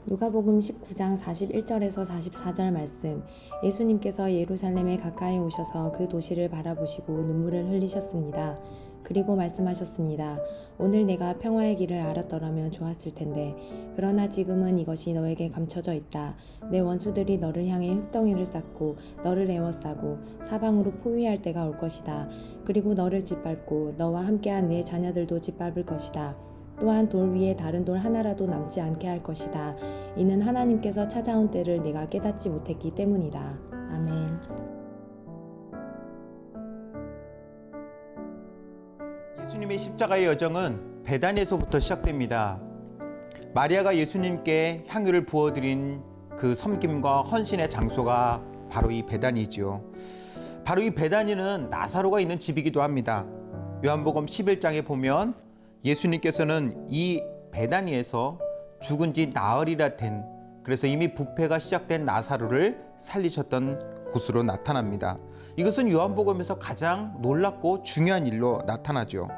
누가복음 19장 41절에서 44절 말씀. 예수님께서 예루살렘에 가까이 오셔서 그 도시를 바라보시고 눈물을 흘리셨습니다. 그리고 말씀하셨습니다. 오늘 내가 평화의 길을 알았더라면 좋았을 텐데 그러나 지금은 이것이 너에게 감춰져 있다. 내 원수들이 너를 향해 흙덩이를 쌓고 너를 에워싸고 사방으로 포위할 때가 올 것이다. 그리고 너를 짓밟고 너와 함께한 내 자녀들도 짓밟을 것이다. 또한 돌 위에 다른 돌 하나라도 남지 않게 할 것이다. 이는 하나님께서 찾아온 때를 네가 깨닫지 못했기 때문이다. 아멘. 예수님의 십자가의 여정은 베다니에서부터 시작됩니다. 마리아가 예수님께 향유를 부어드린 그 섬김과 헌신의 장소가 바로 이 베다니지요. 바로 이 베다니는 나사로가 있는 집이기도 합니다. 요한복음 11장에 보면 예수님께서는 이 베다니에서 죽은 지 나흘이라 된, 그래서 이미 부패가 시작된 나사로를 살리셨던 곳으로 나타납니다. 이것은 요한복음에서 가장 놀랍고 중요한 일로 나타나죠.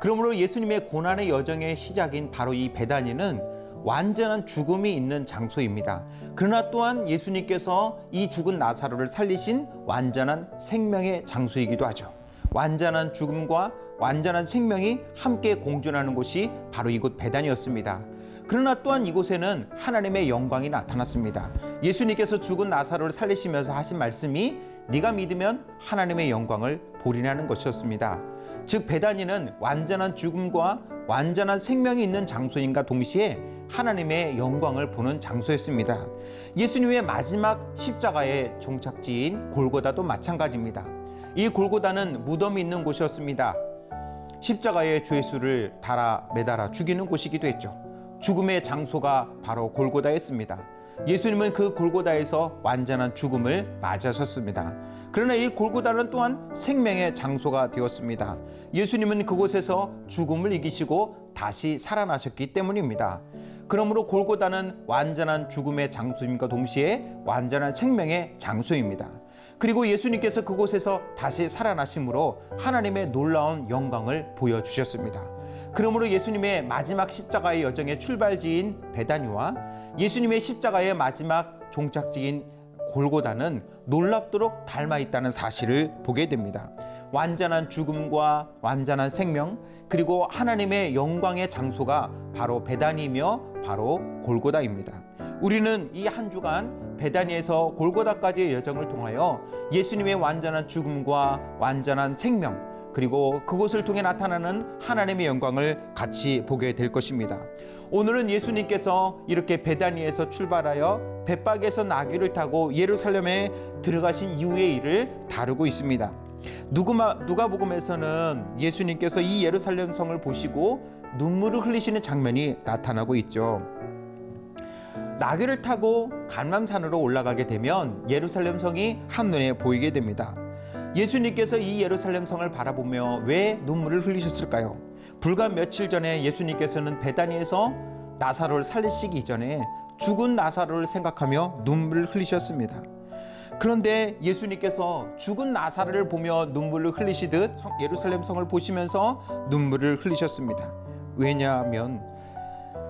그러므로 예수님의 고난의 여정의 시작인 바로 이 베다니는 완전한 죽음이 있는 장소입니다. 그러나 또한 예수님께서 이 죽은 나사로를 살리신 완전한 생명의 장소이기도 하죠. 완전한 죽음과 완전한 생명이 함께 공존하는 곳이 바로 이곳 베다니였습니다. 그러나 또한 이곳에는 하나님의 영광이 나타났습니다. 예수님께서 죽은 나사로를 살리시면서 하신 말씀이 네가 믿으면 하나님의 영광을 보리라는 것이었습니다. 즉 베다니는 완전한 죽음과 완전한 생명이 있는 장소인가 동시에 하나님의 영광을 보는 장소였습니다. 예수님의 마지막 십자가의 종착지인 골고다도 마찬가지입니다. 이 골고다는 무덤이 있는 곳이었습니다. 십자가의 죄수를 달아 매달아 죽이는 곳이기도 했죠. 죽음의 장소가 바로 골고다였습니다. 예수님은 그 골고다에서 완전한 죽음을 맞으셨습니다. 그러나 이 골고다는 또한 생명의 장소가 되었습니다. 예수님은 그곳에서 죽음을 이기시고 다시 살아나셨기 때문입니다. 그러므로 골고다는 완전한 죽음의 장소임과 동시에 완전한 생명의 장소입니다. 그리고 예수님께서 그곳에서 다시 살아나심으로 하나님의 놀라운 영광을 보여주셨습니다. 그러므로 예수님의 마지막 십자가의 여정의 출발지인 베다니와 예수님의 십자가의 마지막 종착지인 골고다는 놀랍도록 닮아 있다는 사실을 보게 됩니다. 완전한 죽음과 완전한 생명, 그리고 하나님의 영광의 장소가 바로 베다니이며 바로 골고다입니다. 우리는 이 한 주간 베다니에서 골고다까지의 여정을 통하여 예수님의 완전한 죽음과 완전한 생명, 그리고 그곳을 통해 나타나는 하나님의 영광을 같이 보게 될 것입니다. 오늘은 예수님께서 이렇게 베다니에서 출발하여 벳박에서 나귀를 타고 예루살렘에 들어가신 이후의 일을 다루고 있습니다. 누가복음에서는 예수님께서 이 예루살렘 성을 보시고 눈물을 흘리시는 장면이 나타나고 있죠. 나귀를 타고 감람산으로 올라가게 되면 예루살렘 성이 한눈에 보이게 됩니다. 예수님께서 이 예루살렘 성을 바라보며 왜 눈물을 흘리셨을까요? 불과 며칠 전에 예수님께서는 베다니에서 나사로를 살리시기 이전에 죽은 나사로를 생각하며 눈물을 흘리셨습니다. 그런데 예수님께서 죽은 나사로를 보며 눈물을 흘리시듯 예루살렘 성을 보시면서 눈물을 흘리셨습니다. 왜냐하면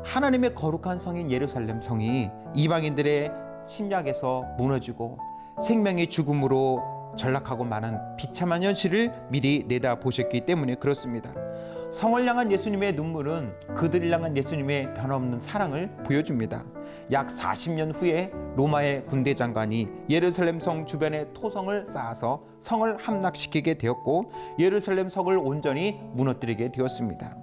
하나님의 거룩한 성인 예루살렘 성이 이방인들의 침략에서 무너지고 생명의 죽음으로 전락하고 마는 비참한 현실을 미리 내다보셨기 때문에 그렇습니다. 성을 향한 예수님의 눈물은 그들을 향한 예수님의 변함없는 사랑을 보여줍니다. 약 40년 후에 로마의 군대 장관이 예루살렘 성 주변에 토성을 쌓아서 성을 함락시키게 되었고 예루살렘 성을 온전히 무너뜨리게 되었습니다.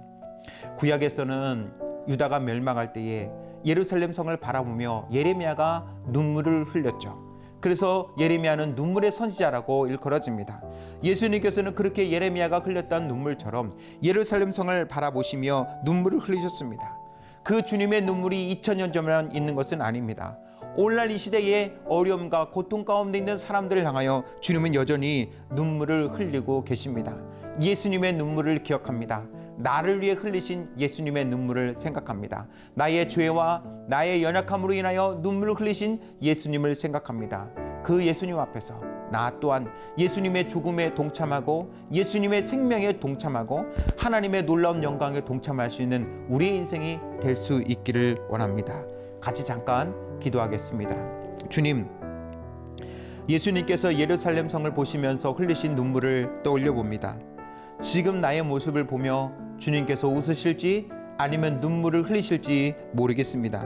구약에서는 유다가 멸망할 때에 예루살렘 성을 바라보며 예레미야가 눈물을 흘렸죠. 그래서 예레미야는 눈물의 선지자라고 일컬어집니다. 예수님께서는 그렇게 예레미야가 흘렸던 눈물처럼 예루살렘 성을 바라보시며 눈물을 흘리셨습니다. 그 주님의 눈물이 2000년 전만 있는 것은 아닙니다. 오늘날 이 시대에 어려움과 고통 가운데 있는 사람들을 향하여 주님은 여전히 눈물을 흘리고 계십니다. 예수님의 눈물을 기억합니다. 나를 위해 흘리신 예수님의 눈물을 생각합니다. 나의 죄와 나의 연약함으로 인하여 눈물을 흘리신 예수님을 생각합니다. 그 예수님 앞에서 나 또한 예수님의 죽음에 동참하고 예수님의 생명에 동참하고 하나님의 놀라운 영광에 동참할 수 있는 우리의 인생이 될 수 있기를 원합니다. 같이 잠깐 기도하겠습니다. 주님, 예수님께서 예루살렘 성을 보시면서 흘리신 눈물을 떠올려 봅니다. 지금 나의 모습을 보며 주님께서 웃으실지 아니면 눈물을 흘리실지 모르겠습니다.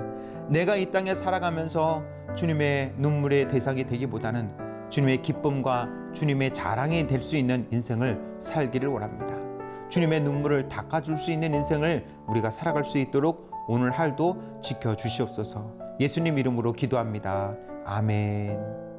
내가 이 땅에 살아가면서 주님의 눈물의 대상이 되기보다는 주님의 기쁨과 주님의 자랑이 될 수 있는 인생을 살기를 원합니다. 주님의 눈물을 닦아줄 수 있는 인생을 우리가 살아갈 수 있도록 오늘 하루도 지켜주시옵소서. 예수님 이름으로 기도합니다. 아멘.